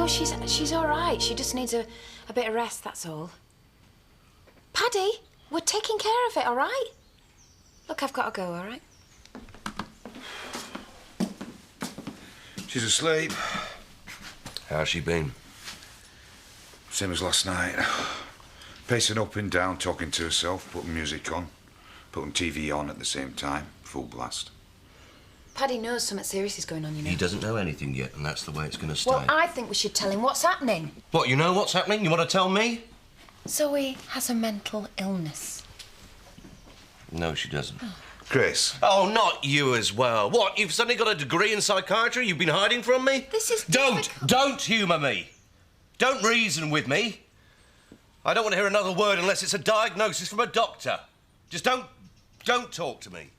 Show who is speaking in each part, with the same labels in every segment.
Speaker 1: she's all right. She just needs a bit of rest, that's all. Paddy, we're taking care of it, all right? Look, I've got to go, all right?
Speaker 2: She's asleep.
Speaker 3: How's she been?
Speaker 2: Same as last night. Pacing up and down, talking to herself, putting music on, putting TV on at the same time, full blast.
Speaker 1: Paddy knows something serious is going on, you know.
Speaker 3: He doesn't know anything yet, and that's the way it's going to stay.
Speaker 1: Well, I think we should tell him what's happening.
Speaker 3: What, you know what's happening? You want to tell me?
Speaker 1: Zoe has a mental illness.
Speaker 3: No, she doesn't.
Speaker 2: Chris.
Speaker 3: Oh, not you as well. What, you've suddenly got a degree in psychiatry you've been hiding from me?
Speaker 1: This is
Speaker 3: Don't humour me. Don't reason with me. I don't want to hear another word unless it's a diagnosis from a doctor. Just don't talk to me.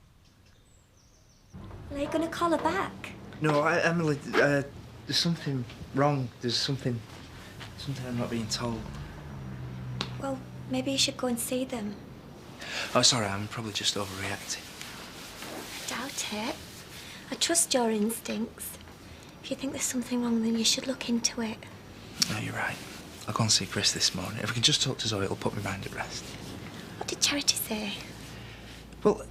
Speaker 4: Are you going to call her back?
Speaker 5: No, Emily, there's something wrong. There's something I'm not being told.
Speaker 4: Well, maybe you should go and see them.
Speaker 5: Oh, sorry, I'm probably just overreacting.
Speaker 4: Doubt it. I trust your instincts. If you think there's something wrong, then you should look into it.
Speaker 5: No, you're right. I'll go and see Chris this morning. If we can just talk to Zoe, it'll put my mind at rest.
Speaker 4: What did Charity say?
Speaker 5: Well,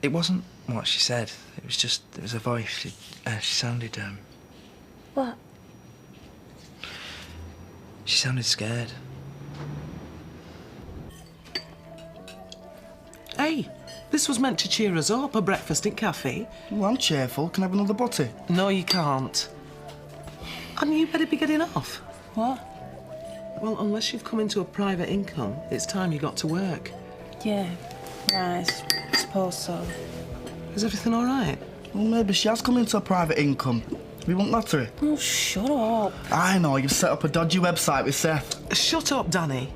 Speaker 5: it wasn't what she said. It was a voice. She sounded,
Speaker 4: What?
Speaker 5: She sounded scared.
Speaker 6: Hey, this was meant to cheer us up, a breakfast in cafe.
Speaker 7: Well, I'm cheerful. Can I have another butty?
Speaker 6: No, you can't. And you better be getting off.
Speaker 8: What?
Speaker 6: Well, unless you've come into a private income, it's time you got to work.
Speaker 8: Yeah, right, I suppose so.
Speaker 6: Is everything all right?
Speaker 7: Well, maybe she has come into a private income. We want lottery.
Speaker 8: Oh, shut up.
Speaker 7: I know, you've set up a dodgy website with Seth.
Speaker 6: Shut up, Danny.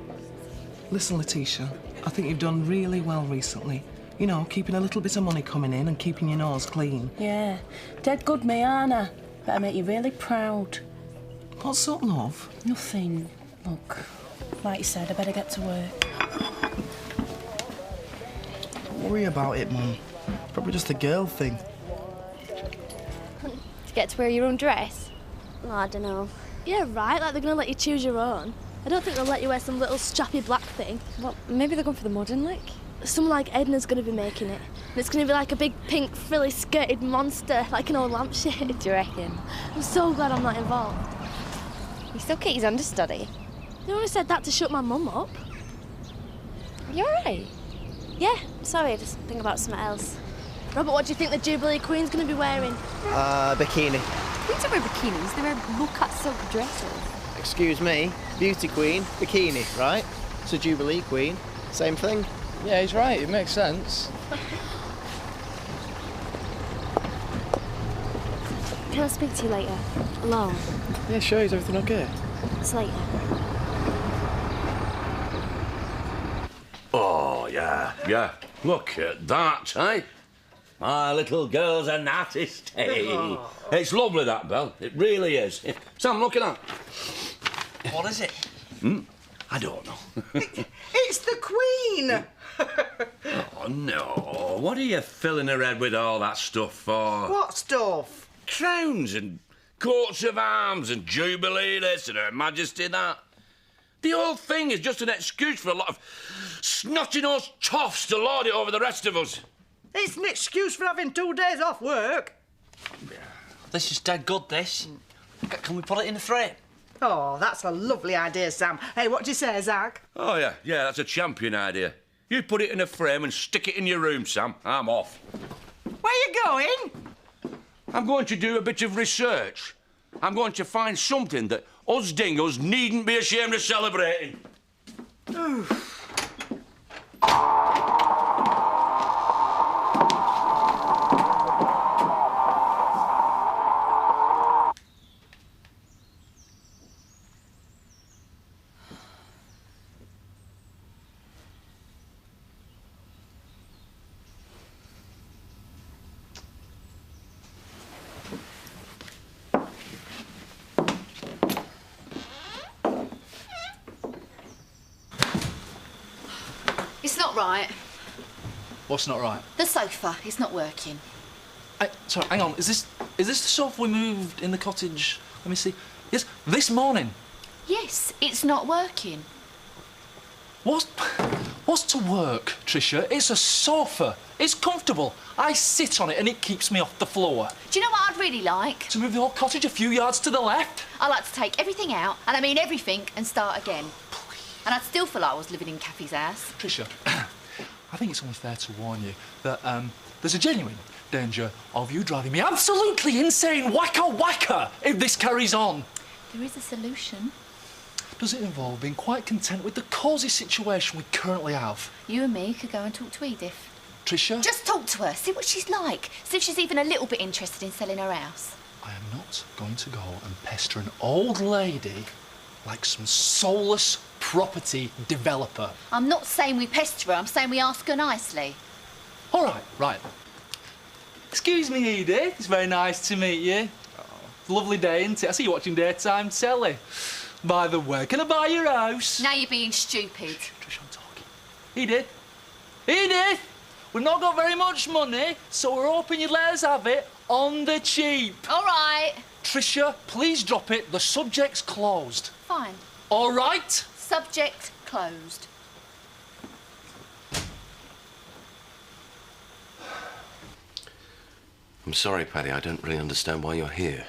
Speaker 6: Listen, Letitia, I think you've done really well recently. You know, keeping a little bit of money coming in and keeping your nose clean.
Speaker 8: Yeah, dead good me, aren't I? Better make you really proud.
Speaker 6: What's up, love?
Speaker 8: Nothing. Look, like you said, I better get to work.
Speaker 7: Don't worry about it, Mum. Probably just a girl thing.
Speaker 9: To get to wear your own dress?
Speaker 4: Oh, I don't know.
Speaker 9: Yeah, right, like they're going to let you choose your own. I don't think they'll let you wear some little strappy black thing. Well, maybe they're going for the modern look. Someone like Edna's going to be making it. And it's going to be like a big pink frilly skirted monster, like an old lampshade. Do you reckon? I'm so glad I'm not involved. You still Kitty's understudy? They only said that to shut my mum up.
Speaker 4: You all right? Yeah, sorry, I just think about something else.
Speaker 9: Robert, what do you think the Jubilee Queen's going to be wearing?
Speaker 10: Bikini.
Speaker 11: Queens don't wear bikinis, they wear low-cut silk dresses.
Speaker 10: Excuse me, beauty queen, bikini, right? So Jubilee Queen, same thing.
Speaker 12: Yeah, he's right, it makes sense.
Speaker 4: Can I speak to you later? Alone?
Speaker 12: Yeah, sure, is everything okay?
Speaker 4: It's later.
Speaker 13: Oh, yeah. Look at that, eh? My little girl's an artist, eh? It's lovely, that, Belle. It really is. Sam, look at that.
Speaker 5: What is it?
Speaker 13: I don't know.
Speaker 14: It's the Queen!
Speaker 13: Oh, no. What are you filling her head with all that stuff for?
Speaker 14: What stuff?
Speaker 13: Crowns and coats of arms and Jubilee this and Her Majesty that. The whole thing is just an excuse for a lot of snotty-nosed toffs to lord it over the rest of us.
Speaker 14: It's an excuse for having 2 days off work.
Speaker 5: This is dead good, this. Can we put it in a frame?
Speaker 14: Oh, that's a lovely idea, Sam. Hey, what do you say, Zach?
Speaker 13: Oh, yeah, that's a champion idea. You put it in a frame and stick it in your room, Sam. I'm off.
Speaker 14: Where are you going?
Speaker 13: I'm going to do a bit of research. I'm going to find something that us dingoes needn't be ashamed of celebrating.
Speaker 11: It's not right.
Speaker 5: What's not right?
Speaker 11: The sofa, it's not working.
Speaker 5: Sorry, hang on. Is this the sofa we moved in the cottage? Let me see.
Speaker 15: Yes, this morning.
Speaker 11: Yes, it's not working.
Speaker 15: What's to work, Tricia? It's a sofa. It's comfortable. I sit on it and it keeps me off the floor.
Speaker 11: Do you know what I'd really like?
Speaker 15: To move the whole cottage a few yards to the left?
Speaker 11: I'd like to take everything out, and I mean everything, and start again. Please. And I'd still feel like I was living in Kathy's house.
Speaker 15: Tricia, I think it's only fair to warn you that there's a genuine danger of you driving me absolutely insane, whacker, if this carries on.
Speaker 11: There is a solution.
Speaker 15: Does it involve being quite content with the cosy situation we currently have?
Speaker 11: You and me could go and talk to Edith.
Speaker 15: Tricia?
Speaker 11: Just talk to her, see what she's like, see if she's even a little bit interested in selling her house.
Speaker 15: I am not going to go and pester an old lady like some soulless property developer.
Speaker 11: I'm not saying we pester her, I'm saying we ask her nicely.
Speaker 15: All right, right. Excuse me, Edith. It's very nice to meet you. Oh, lovely day, isn't it? I see you watching daytime telly. By the way, can I buy your house?
Speaker 11: Now you're being stupid.
Speaker 15: Trish, I'm talking. Edith! Edith! We've not got very much money, so we're hoping you'd let us have it on the cheap.
Speaker 11: All right.
Speaker 15: Tricia, please drop it. The subject's closed.
Speaker 11: Fine.
Speaker 15: All right?
Speaker 11: Subject closed.
Speaker 3: I'm sorry, Paddy. I don't really understand why you're here.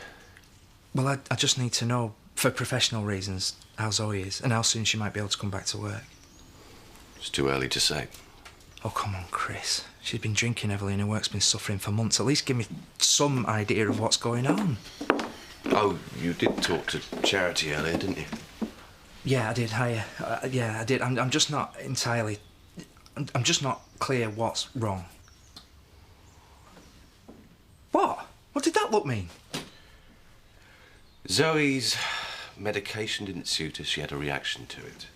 Speaker 5: Well, I just need to know, for professional reasons, how Zoe is and how soon she might be able to come back to work.
Speaker 3: It's too early to say.
Speaker 5: Oh, come on, Chris. She's been drinking heavily and her work's been suffering for months. At least give me some idea of what's going on.
Speaker 3: Oh, you did talk to Charity earlier, didn't you?
Speaker 5: Yeah, I did. Yeah, I did. I'm just not entirely... I'm just not clear what's wrong. What? What did that look mean?
Speaker 3: Zoe's medication didn't suit her. She had a reaction to it.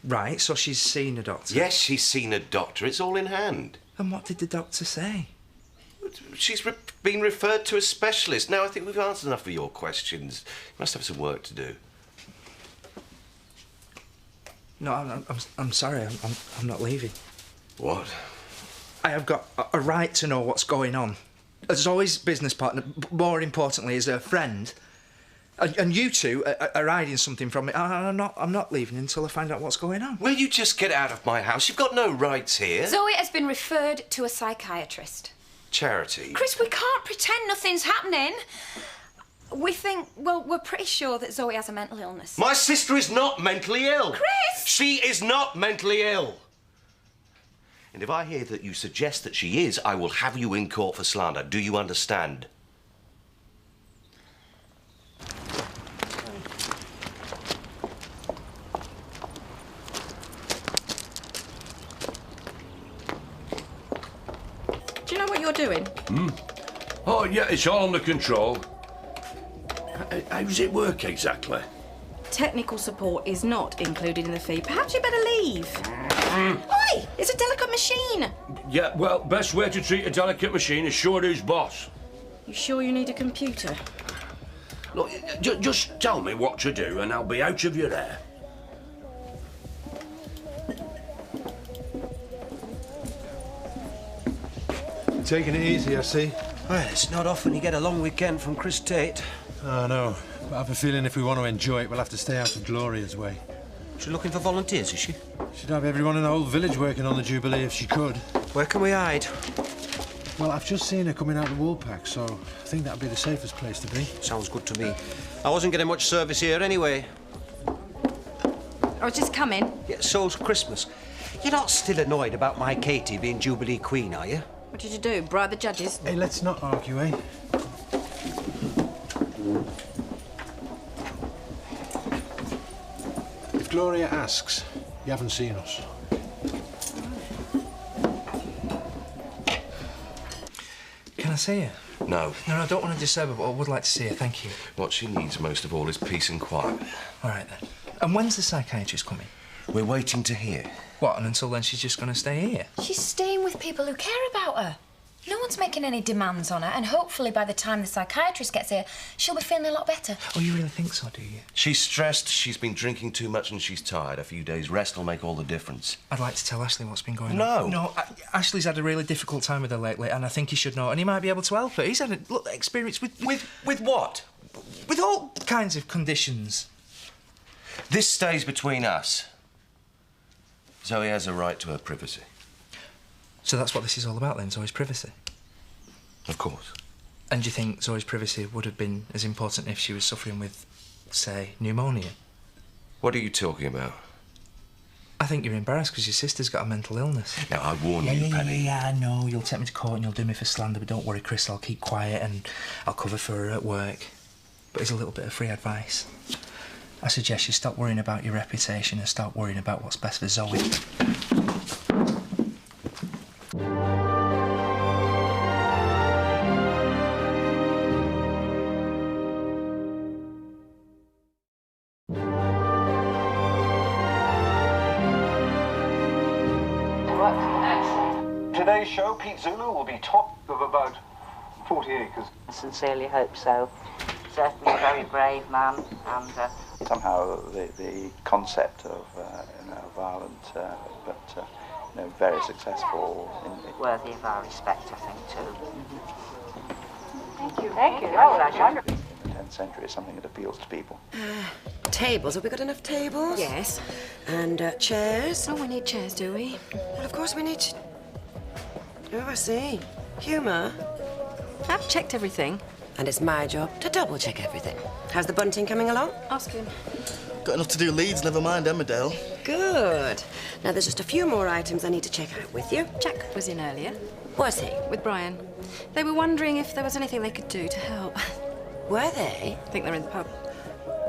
Speaker 5: Right, so she's seen a doctor?
Speaker 3: Yes, she's seen a doctor. It's all in hand.
Speaker 5: And what did the doctor say?
Speaker 3: She's been referred to a specialist. Now, I think we've answered enough of your questions. You must have some work to do.
Speaker 5: No, I'm sorry. I'm not leaving.
Speaker 3: What?
Speaker 5: I have got a right to know what's going on. As Zoe's business partner, but more importantly, as her friend. And you two are hiding something from me. I'm not leaving until I find out what's going on.
Speaker 3: Will you just get out of my house? You've got no rights here.
Speaker 1: Zoe has been referred to a psychiatrist.
Speaker 3: Charity.
Speaker 1: Chris, we can't pretend nothing's happening. We think, well, we're pretty sure that Zoe has a mental illness.
Speaker 3: My sister is not mentally ill.
Speaker 1: Chris!
Speaker 3: She is not mentally ill. And if I hear that you suggest that she is, I will have you in court for slander. Do you understand?
Speaker 16: Do you know what you're doing?
Speaker 13: Oh, yeah, it's all under control. How does it work exactly?
Speaker 16: Technical support is not included in the fee. Perhaps you better leave. Oi! It's a delicate machine.
Speaker 13: Yeah, well, best way to treat a delicate machine is show who's boss.
Speaker 16: You sure you need a computer?
Speaker 13: Look, just tell me what to do and I'll be out of your hair.
Speaker 17: Taking it easy, I see.
Speaker 18: Well, it's not often you get a long weekend from Chris Tate.
Speaker 17: I know. But I have a feeling if we want to enjoy it, we'll have to stay out of Gloria's way.
Speaker 18: She's looking for volunteers, is she?
Speaker 17: She'd have everyone in the whole village working on the Jubilee if she could.
Speaker 18: Where can we hide?
Speaker 17: Well, I've just seen her coming out of the Woolpack, so I think that'd be the safest place to be.
Speaker 18: Sounds good to me. I wasn't getting much service here anyway.
Speaker 16: I was just coming.
Speaker 18: Yeah, so's Christmas. You're not still annoyed about my Katie being Jubilee Queen, are you?
Speaker 16: What did you do? Bribe the judges?
Speaker 17: Hey, let's not argue, eh? If Gloria asks, you haven't seen us.
Speaker 5: Can I see her?
Speaker 3: No.
Speaker 5: No, I don't want to disturb her, but I would like to see her, thank you.
Speaker 3: What she needs most of all is peace and quiet.
Speaker 5: All right, then. And when's the psychiatrist coming?
Speaker 3: We're waiting to hear.
Speaker 5: What, and until then she's just going to stay here?
Speaker 1: She's staying with people who care about her. No one's making any demands on her, and hopefully by the time the psychiatrist gets here, she'll be feeling a lot better.
Speaker 5: Oh, you really think so, do you?
Speaker 3: She's stressed, she's been drinking too much and she's tired. A few days' rest will make all the difference.
Speaker 5: I'd like to tell Ashley what's been going
Speaker 3: No.
Speaker 5: on. No, Ashley's had a really difficult time with her lately, and I think he should know, and he might be able to help her. He's had a experience with
Speaker 3: what?
Speaker 5: With all kinds of conditions.
Speaker 3: This stays between us. Zoe has a right to her privacy.
Speaker 5: So that's what this is all about then, Zoe's privacy?
Speaker 3: Of course.
Speaker 5: And do you think Zoe's privacy would have been as important if she was suffering with, say, pneumonia?
Speaker 3: What are you talking about?
Speaker 5: I think you're embarrassed because your sister's got a mental illness.
Speaker 3: Now, I warn you, Penny.
Speaker 5: Yeah, I know. You'll take me to court and you'll do me for slander, but don't worry, Chris, I'll keep quiet and I'll cover for her at work. But here's a little bit of free advice. I suggest you stop worrying about your reputation and start worrying about what's best for Zoe.
Speaker 19: Today's show, Pete Zulu will be top of about 40 acres.
Speaker 20: I sincerely hope so. Certainly a very brave man, and
Speaker 21: somehow the concept of violent but very successful
Speaker 20: worthy of our respect, I think too.
Speaker 21: Thank you.
Speaker 20: Thank you. That was wonderful.
Speaker 21: In the 10th century is something that appeals to people.
Speaker 22: Tables. Have we got enough tables?
Speaker 20: Yes.
Speaker 22: And chairs?
Speaker 20: Oh, we need chairs, do we?
Speaker 22: Well, of course we need. Oh, I see. Humour.
Speaker 16: I've checked everything.
Speaker 22: And it's my job to double-check everything. How's the bunting coming along?
Speaker 16: Ask him.
Speaker 7: Got enough to do Leeds, never mind Emmerdale.
Speaker 22: Good. Now, there's just a few more items I need to check out with you.
Speaker 16: Jack was in earlier.
Speaker 22: Was he?
Speaker 16: With Brian. They were wondering if there was anything they could do to help.
Speaker 22: Were they?
Speaker 16: I think they're in the pub.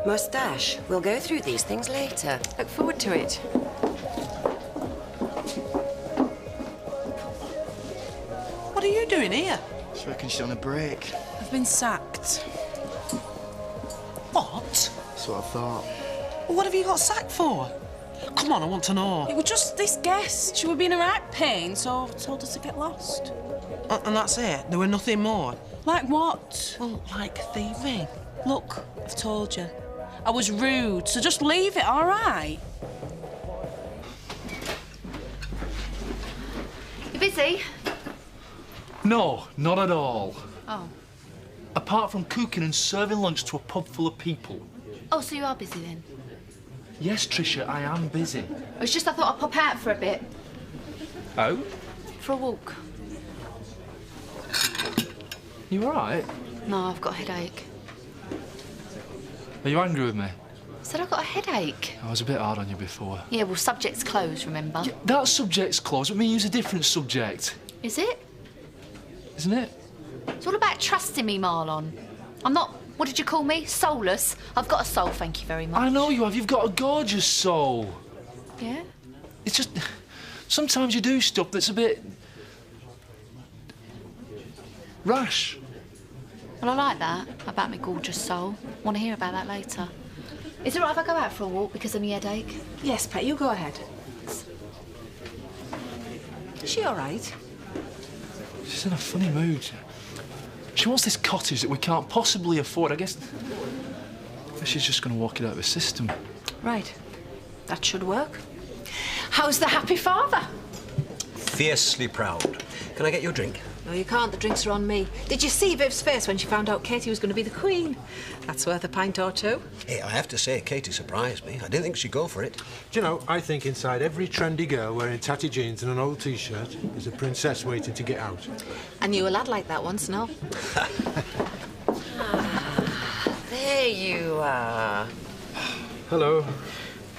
Speaker 22: Moustache. We'll go through these things later.
Speaker 16: Look forward to it.
Speaker 6: What are you doing here?
Speaker 7: Just reckon she's on a break.
Speaker 6: I've been sacked. What?
Speaker 7: That's what I thought.
Speaker 6: Well, what have you got sacked for? Come on, I want to know. It was just this guest. She would be in a right pain, so I told her to get lost. And that's it? There were nothing more? Like what? Well, like thieving. Look, I've told you. I was rude, so just leave it, all right?
Speaker 11: You busy?
Speaker 15: No, not at all.
Speaker 11: Oh.
Speaker 15: Apart from cooking and serving lunch to a pub full of people.
Speaker 11: Oh, so you are busy then?
Speaker 15: Yes, Tricia, I am busy.
Speaker 11: It's just I thought I'd pop out for a bit.
Speaker 15: Oh?
Speaker 11: For a walk.
Speaker 15: You all right?
Speaker 11: No, I've got a headache.
Speaker 15: Are you angry with me?
Speaker 11: I said I've got a headache.
Speaker 15: I was a bit hard on you before.
Speaker 11: Yeah, well, subject's closed, remember?
Speaker 15: Yeah, that subject's closed, but me use a different subject.
Speaker 11: Is it?
Speaker 15: Isn't it?
Speaker 11: It's all about trusting me, Marlon. I'm not, what did you call me? Soulless. I've got a soul, thank you very much.
Speaker 15: I know you have. You've got a gorgeous soul.
Speaker 11: Yeah?
Speaker 15: It's just, sometimes you do stuff that's a bit rash.
Speaker 11: Well, I like that, about my gorgeous soul. Want to hear about that later. Is it all right if I go out for a walk because of my headache?
Speaker 16: Yes, Pet, you go ahead. Is she all right?
Speaker 15: She's in a funny mood. She wants this cottage that we can't possibly afford. I guess she's just going to walk it out of her system.
Speaker 16: Right. That should work.
Speaker 1: How's the happy father?
Speaker 18: Fiercely proud. Can I get you a drink?
Speaker 16: No, you can't. The drinks are on me. Did you see Viv's face when she found out Katie was going to be the Queen? That's worth a pint or two.
Speaker 18: Hey, I have to say, Katie surprised me. I didn't think she'd go for it.
Speaker 17: Do you know, I think inside every trendy girl wearing tatty jeans and an old T-shirt is a princess waiting to get out.
Speaker 16: I knew a lad like that once, no?
Speaker 22: There you are.
Speaker 17: Hello.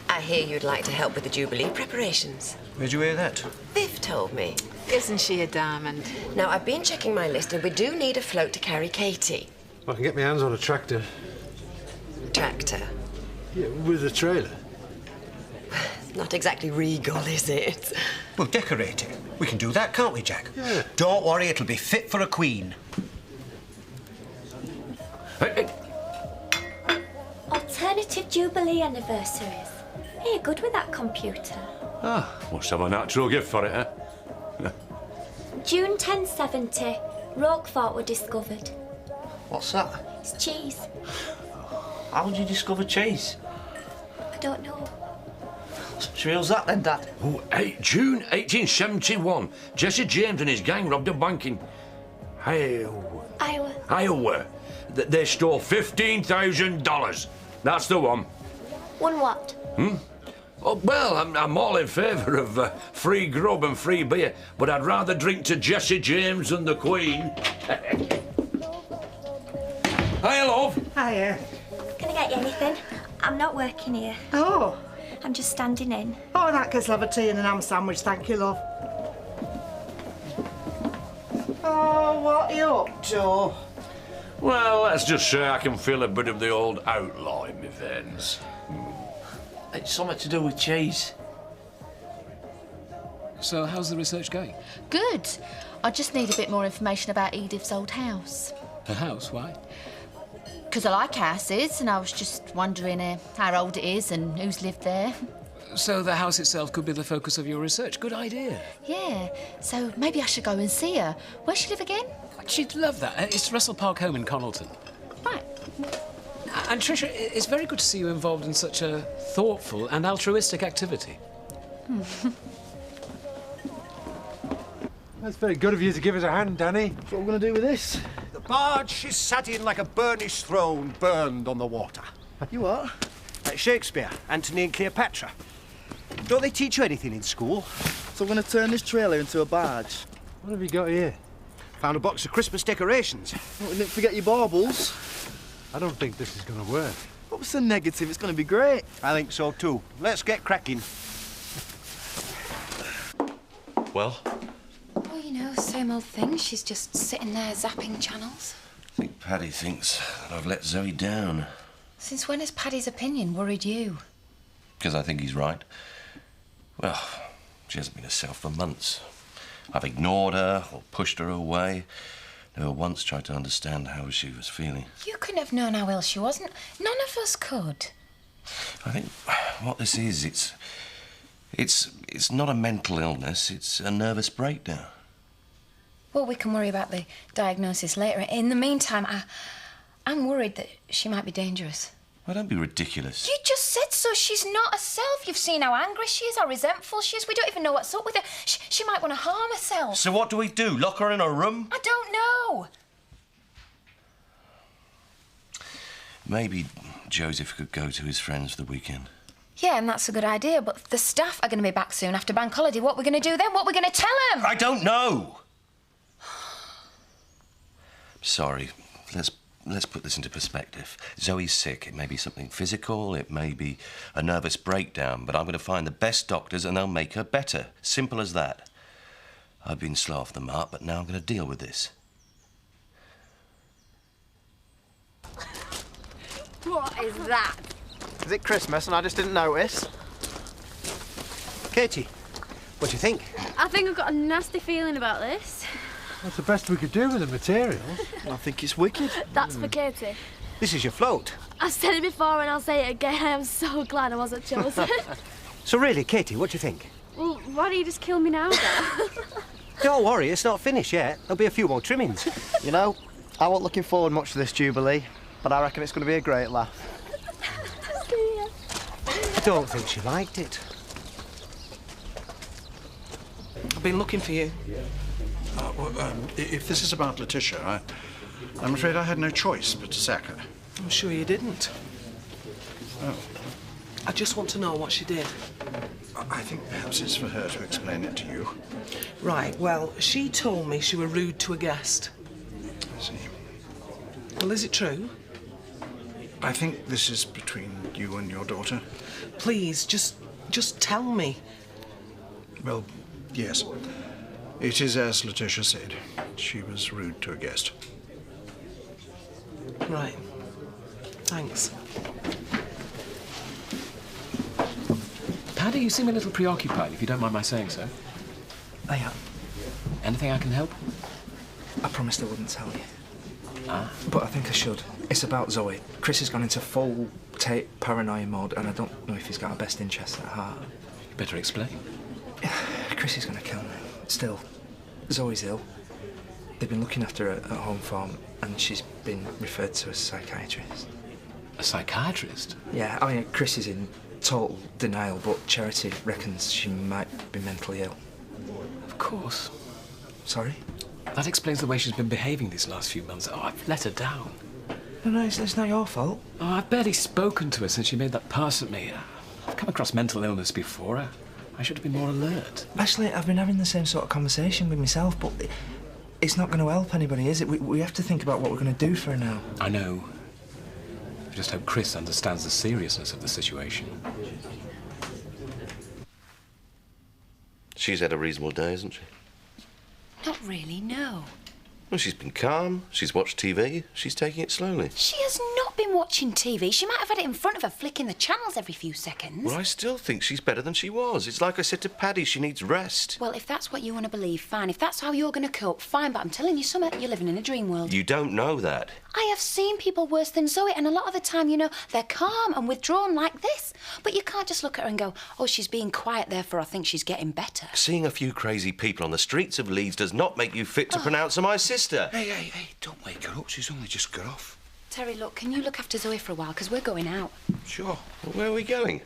Speaker 22: I hear you'd like to help with the Jubilee preparations.
Speaker 18: Where'd you hear that?
Speaker 22: Viv told me.
Speaker 16: Isn't she a diamond?
Speaker 22: Now, I've been checking my list and we do need a float to carry Katie.
Speaker 17: I can get my hands on a tractor.
Speaker 22: Tractor?
Speaker 17: Yeah, with a trailer.
Speaker 22: Not exactly regal, is it?
Speaker 18: Well, decorate it. We can do that, can't we, Jack?
Speaker 17: Yeah.
Speaker 18: Don't worry, it'll be fit for a queen.
Speaker 4: Alternative Jubilee anniversaries. Are you good with that computer?
Speaker 13: Ah, must have a natural gift for it, eh?
Speaker 4: June 1070, Roquefort were discovered.
Speaker 18: What's that?
Speaker 4: It's cheese.
Speaker 18: How did you discover cheese?
Speaker 4: I don't know.
Speaker 18: Reel's that then, Dad?
Speaker 13: Oh, June 1871. Jesse James and his gang robbed a bank in Iowa. They stole $15,000. That's the one.
Speaker 4: One what?
Speaker 13: Oh, well, I'm all in favour of free grub and free beer, but I'd rather drink to Jesse James than the Queen. Hiya, love.
Speaker 14: Hiya.
Speaker 4: Can I get you anything? I'm not working here.
Speaker 14: Oh.
Speaker 4: I'm just standing in.
Speaker 14: Oh, in that case, I'll have a tea and an ham sandwich, thank you, love. Oh, what are you up to?
Speaker 13: Well, let's just say I can feel a bit of the old outlaw in my veins.
Speaker 18: It's something to do with cheese.
Speaker 2: So, how's the research going?
Speaker 11: Good. I just need a bit more information about Edith's old house.
Speaker 2: Her house? Why?
Speaker 11: Because I like houses, and I was just wondering how old it is and who's lived there.
Speaker 2: So the house itself could be the focus of your research. Good idea.
Speaker 11: Yeah, so maybe I should go and see her. Where's she live again?
Speaker 2: She'd love that. It's Russell Park Home in Connalton.
Speaker 11: Right.
Speaker 2: And Tricia, it's very good to see you involved in such a thoughtful and altruistic activity.
Speaker 17: That's very good of you to give us a hand, Danny.
Speaker 18: What are we going to do with this? The barge is sat in like a burnished throne burned on the water.
Speaker 10: You what?
Speaker 18: Like Shakespeare, Antony and Cleopatra. Don't they teach you anything in school?
Speaker 10: So we're going to turn this trailer into a barge.
Speaker 17: What have you got here?
Speaker 18: Found a box of Christmas decorations.
Speaker 10: What, we didn't forget your baubles?
Speaker 17: I don't think this is going to work.
Speaker 10: What was the negative? It's going to be great.
Speaker 18: I think so too. Let's get cracking.
Speaker 3: Well?
Speaker 1: Oh, you know, same old thing. She's just sitting there zapping channels.
Speaker 3: I think Paddy thinks that I've let Zoe down.
Speaker 1: Since when has Paddy's opinion worried you?
Speaker 3: Because I think he's right. Well, she hasn't been herself for months. I've ignored her or pushed her away. Never once tried to understand how she was feeling.
Speaker 1: You couldn't have known how ill she was. None of us could.
Speaker 3: I think what this is, it's not a mental illness, it's a nervous breakdown.
Speaker 1: Well, we can worry about the diagnosis later. In the meantime, I'm worried that she might be dangerous.
Speaker 3: Well, don't be ridiculous.
Speaker 1: You just said so. She's not herself. You've seen how angry she is, how resentful she is. We don't even know what's up with her. She might want to harm herself.
Speaker 3: So what do we do? Lock her in a room?
Speaker 1: I don't know.
Speaker 3: Maybe Joseph could go to his friends for the weekend.
Speaker 1: Yeah, and that's a good idea, but the staff are going to be back soon after bank holiday. What are we going to do then? What are we going to tell them?
Speaker 3: I don't know. Sorry. Let's put this into perspective. Zoe's sick. It may be something physical, it may be a nervous breakdown, but I'm going to find the best doctors and they'll make her better. Simple as that. I've been slow off the mark, but now I'm going to deal with this.
Speaker 9: What is that?
Speaker 10: Is it Christmas and I just didn't notice?
Speaker 18: Katie, what do you think?
Speaker 9: I think I've got a nasty feeling about this.
Speaker 17: That's the best we could do with the materials.
Speaker 10: I think it's wicked.
Speaker 9: That's for Katie.
Speaker 18: This is your float.
Speaker 9: I've said it before and I'll say it again. I am so glad I wasn't chosen.
Speaker 18: So really, Katie, what do you think?
Speaker 9: Well, why don't you just kill me now, then?
Speaker 18: Don't worry, it's not finished yet. There'll be a few more trimmings.
Speaker 10: You know, I wasn't looking forward much to this Jubilee, but I reckon it's going to be a great laugh.
Speaker 18: I don't think she liked it.
Speaker 6: I've been looking for you.
Speaker 8: If this is about Letitia, I'm afraid I had no choice but to sack her.
Speaker 6: I'm sure you didn't.
Speaker 8: Oh.
Speaker 6: I just want to know what she did.
Speaker 8: I think perhaps it's for her to explain it to you.
Speaker 6: Right, well, she told me she were rude to a guest.
Speaker 8: I see.
Speaker 6: Well, is it true?
Speaker 8: I think this is between you and your daughter.
Speaker 6: Please, just tell me.
Speaker 8: Well, yes. It is as Letitia said. She was rude to a guest.
Speaker 6: Right. Thanks.
Speaker 2: Paddy, you seem a little preoccupied, if you don't mind my saying so.
Speaker 5: I am.
Speaker 2: Anything I can help?
Speaker 5: I promised I wouldn't tell you.
Speaker 2: Ah.
Speaker 5: But I think I should. It's about Zoe. Chris has gone into full tape paranoia mode, and I don't know if he's got our best interests at heart.
Speaker 2: You better explain.
Speaker 5: Chris is going to kill me. Still, Zoe's ill. They've been looking after her at home farm, and she's been referred to a psychiatrist.
Speaker 2: A psychiatrist?
Speaker 5: Yeah, I mean, Chris is in total denial, but Charity reckons she might be mentally ill.
Speaker 2: Of course.
Speaker 5: Sorry?
Speaker 2: That explains the way she's been behaving these last few months. Oh, I've let her down.
Speaker 5: No, it's not your fault.
Speaker 2: Oh, I've barely spoken to her since she made that pass at me. I've come across mental illness before. I should have been more alert.
Speaker 5: Actually, I've been having the same sort of conversation with myself, but it's not going to help anybody, is it? We have to think about what we're going to do for her now.
Speaker 2: I know. I just hope Chris understands the seriousness of the situation.
Speaker 3: She's had a reasonable day, hasn't she?
Speaker 1: Not really, no.
Speaker 3: Well, she's been calm, she's watched TV, she's taking it slowly.
Speaker 1: She has not been watching TV. She might have had it in front of her, flicking the channels every few seconds.
Speaker 3: Well, I still think she's better than she was. It's like I said to Paddy, she needs rest.
Speaker 1: Well, if that's what you want to believe, fine. If that's how you're going to cope, fine. But I'm telling you something, you're living in a dream world.
Speaker 3: You don't know that.
Speaker 1: I have seen people worse than Zoe, and a lot of the time, you know, they're calm and withdrawn like this. But you can't just look at her and go, oh, she's being quiet, therefore I think she's getting better.
Speaker 3: Seeing a few crazy people on the streets of Leeds does not make you fit to pronounce her my sister.
Speaker 13: Hey, don't wake her up. She's only just got off.
Speaker 1: Terry, look, can you look after Zoe for a while? Because we're going out.
Speaker 3: Sure. Well, where are we going?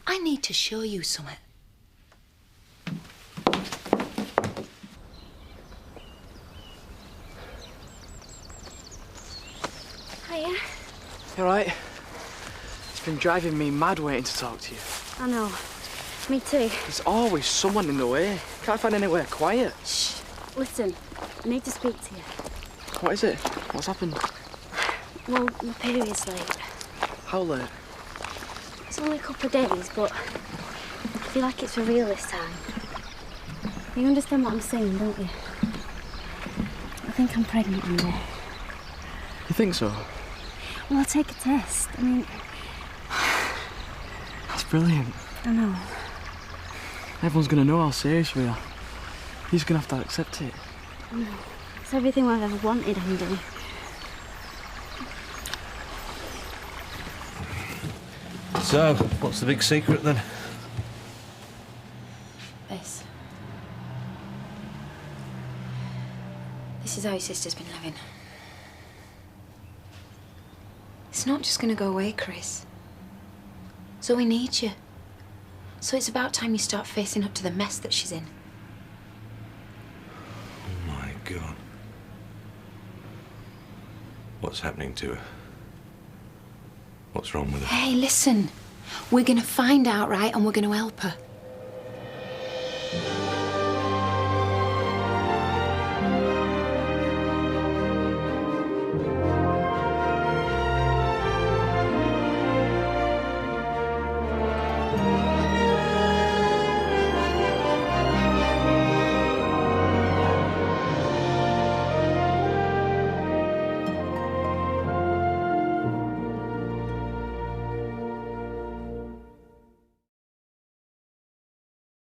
Speaker 1: I need to show you something.
Speaker 9: Hiya.
Speaker 5: You all right? It's been driving me mad waiting to talk to you.
Speaker 9: I know. Me too.
Speaker 5: There's always someone in the way. Can't find anywhere quiet.
Speaker 9: Shh. Listen, I need to speak to you.
Speaker 5: What is it? What's happened?
Speaker 9: Well, my period's late.
Speaker 5: How late?
Speaker 9: It's only a couple of days, but I feel like it's for real this time. You understand what I'm saying, don't you? I think I'm pregnant one day.
Speaker 5: You think so?
Speaker 9: Well, I'll take a test. I mean...
Speaker 5: That's brilliant.
Speaker 9: I know.
Speaker 5: Everyone's going to know how serious we are. You're just going to have to accept it.
Speaker 9: It's everything I've ever wanted, Andy.
Speaker 3: So, what's the big secret then?
Speaker 1: This. This is how your sister's been living. It's not just going to go away, Chris. Zoe needs you. So it's about time you start facing up to the mess that she's in.
Speaker 3: Oh, my God. What's happening to her? What's wrong with her?
Speaker 1: Hey, listen. We're going to find out, right, and we're going to help her.